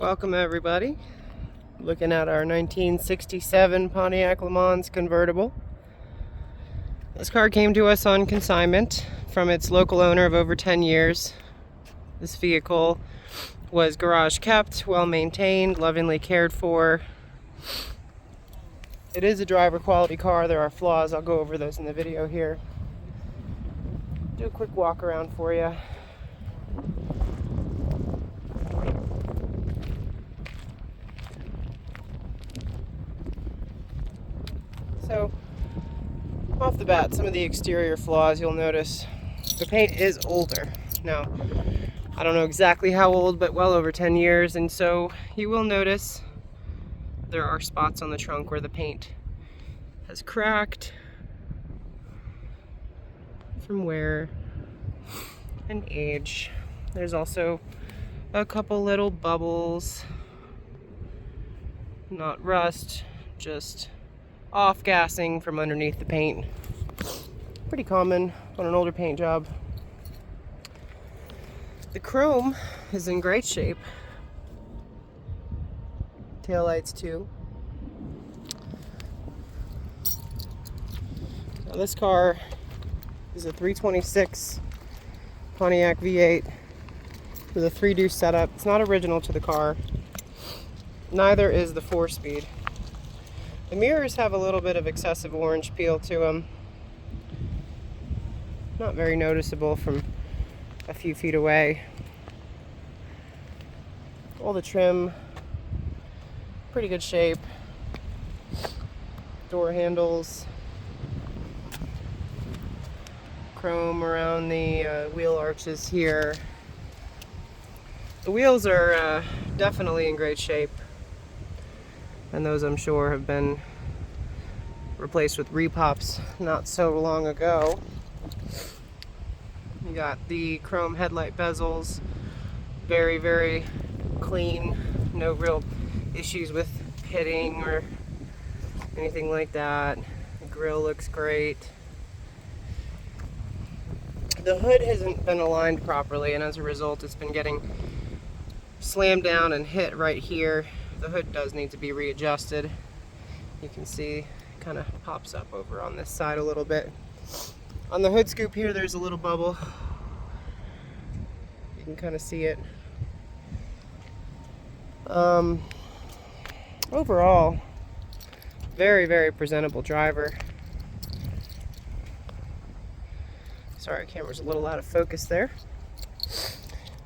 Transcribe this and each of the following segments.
Welcome everybody. Looking at our 1967 Pontiac LeMans convertible. This car came to us on consignment from its local owner of over 10 years. This vehicle was garage kept, well maintained, lovingly cared for. It is a driver quality car. There are flaws. I'll go over those in the video here. Do a quick walk around for you. So, off the bat, some of the exterior flaws you'll notice. The paint is older. Now, I don't know exactly how old, but well over 10 years, and so you will notice there are spots on the trunk where the paint has cracked from wear and age. There's also a couple little bubbles, not rust, just off-gassing from underneath the paint. Pretty common on an older paint job. The chrome is in great shape. Taillights too. Now this car is a 326 Pontiac V8 with a 3-deuce setup. It's not original to the car. Neither is the 4-speed. The mirrors have a little bit of excessive orange peel to them. Not very noticeable from a few feet away. All the trim, pretty good shape. Door handles, chrome around the wheel arches here. The wheels are definitely in great shape. And those, I'm sure, have been replaced with repops not so long ago. You got the chrome headlight bezels, very, very clean. No real issues with pitting or anything like that. The grille looks great. The hood hasn't been aligned properly, and as a result, it's been getting slammed down and hit right here. The hood does need to be readjusted. You can see it kind of pops up over on this side a little bit. On the hood scoop here, there's a little bubble. You can kind of see it. Overall, very, very presentable driver. Sorry, camera's a little out of focus there.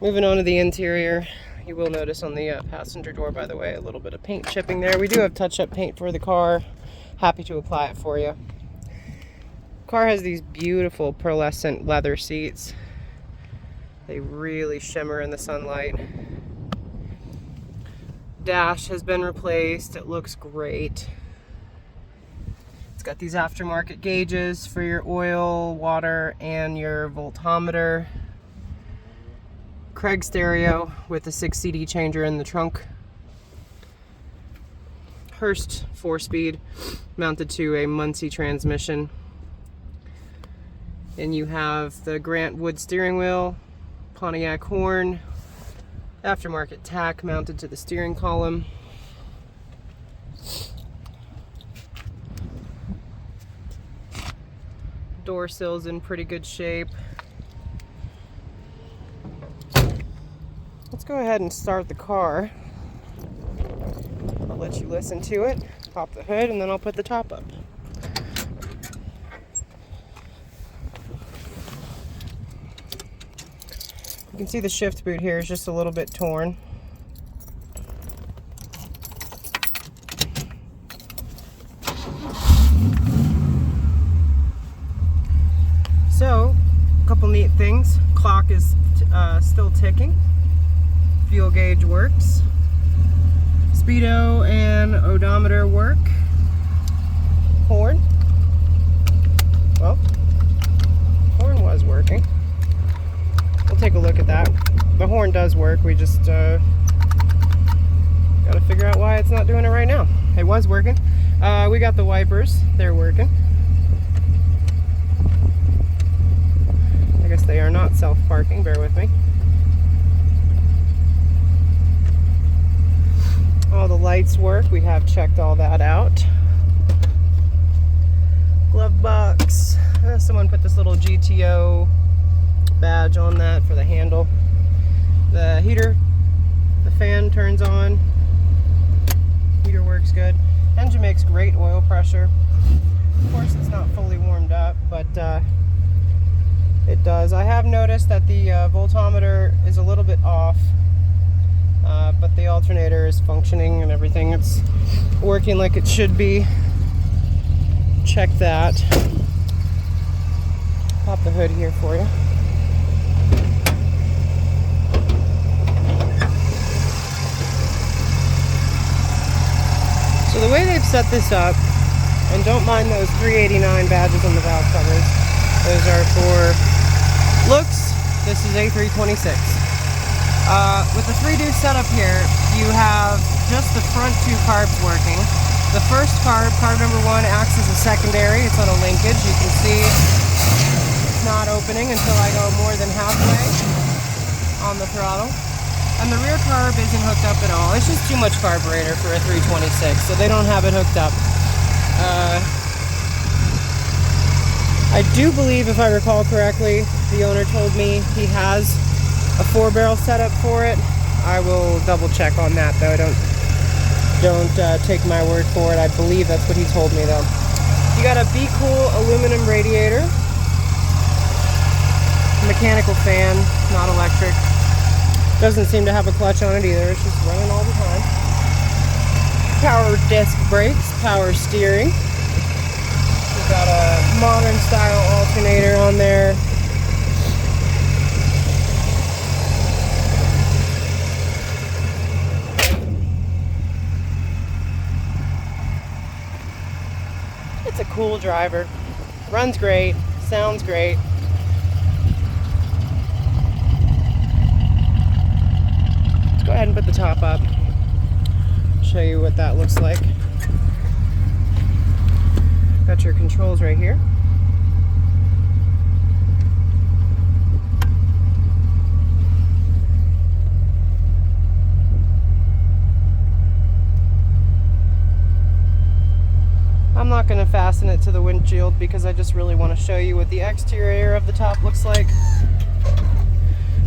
Moving on to the interior. You will notice on the passenger door, by the way, a little bit of paint chipping there. We do have touch-up paint for the car. Happy to apply it for you. Car has these beautiful pearlescent leather seats. They really shimmer in the sunlight. Dash has been replaced. It looks great. It's got these aftermarket gauges for your oil, water, and your voltometer. Craig stereo with a 6 CD changer in the trunk. Hurst 4-speed mounted to a Muncie transmission. And you have the Grant wood steering wheel, Pontiac horn, aftermarket tack mounted to the steering column. Door sill's in pretty good shape. Let's go ahead and start the car. I'll let you listen to it. Pop the hood and then I'll put the top up. You can see the shift boot here is just a little bit torn. So, a couple neat things. Clock is still ticking. Fuel gauge works. Speedo and odometer work. Horn. Well, horn was working. We'll take a look at that. The horn does work. We just got to figure out why it's not doing it right now. It was working. We got the wipers. They're working. I guess they are not self-parking. Bear with me. lights work. We have checked all that out. Glove box. Someone put this little GTO badge on that for the handle. The heater, the fan turns on. Heater works good. Engine makes great oil pressure. Of course, it's not fully warmed up, but it does. I have noticed that the voltometer is a little bit off, but the alternator is functioning and everything. It's working like it should be. Check that. Pop the hood here for you. So the way they've set this up, and don't mind those 389 badges on the valve covers, those are for looks. This is a 326. With the 3-deuce setup here, you have just the front two carbs working. The first carb number 1, acts as a secondary. It's on a linkage. You can see it's not opening until I go more than halfway on the throttle. And the rear carb isn't hooked up at all. It's just too much carburetor for a 326, so they don't have it hooked up. I do believe, if I recall correctly, the owner told me he has a 4-barrel setup for it. I will double check on that though. Don't take my word for it. I believe that's what he told me though. You got a Be Cool aluminum radiator, mechanical fan, not electric. Doesn't seem to have a clutch on it either. It's just running all the time. Power disc brakes, power steering. We've got a modern style alternator on there. It's a cool driver. Runs great, sounds great. Let's go ahead and put the top up. Show you what that looks like. Got your controls right here. I'm not going to fasten it to the windshield because I just really want to show you what the exterior of the top looks like,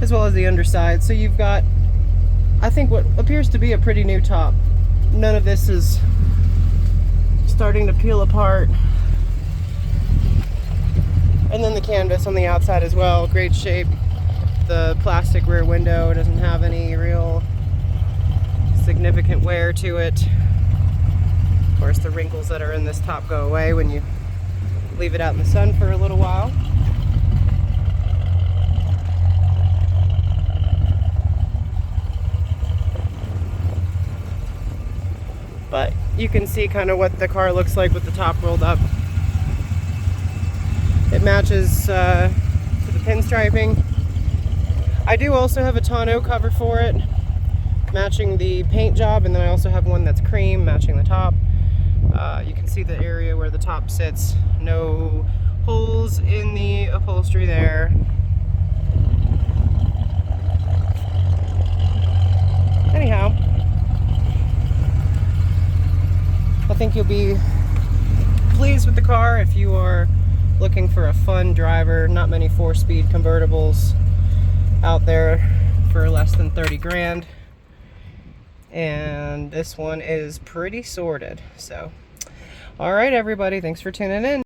as well as the underside. So you've got, I think, what appears to be a pretty new top. None of this is starting to peel apart. And then the canvas on the outside as well, great shape. The plastic rear window doesn't have any real significant wear to it. Of course, the wrinkles that are in this top go away when you leave it out in the sun for a little while. But you can see kind of what the car looks like with the top rolled up. It matches to the pinstriping. I do also have a tonneau cover for it, matching the paint job, and then I also have one that's cream, matching the top. You can see the area where the top sits. No holes in the upholstery there. Anyhow, I think you'll be pleased with the car if you are looking for a fun driver. Not many 4-speed convertibles out there for less than 30 grand. And this one is pretty sorted. So, all right, everybody, thanks for tuning in.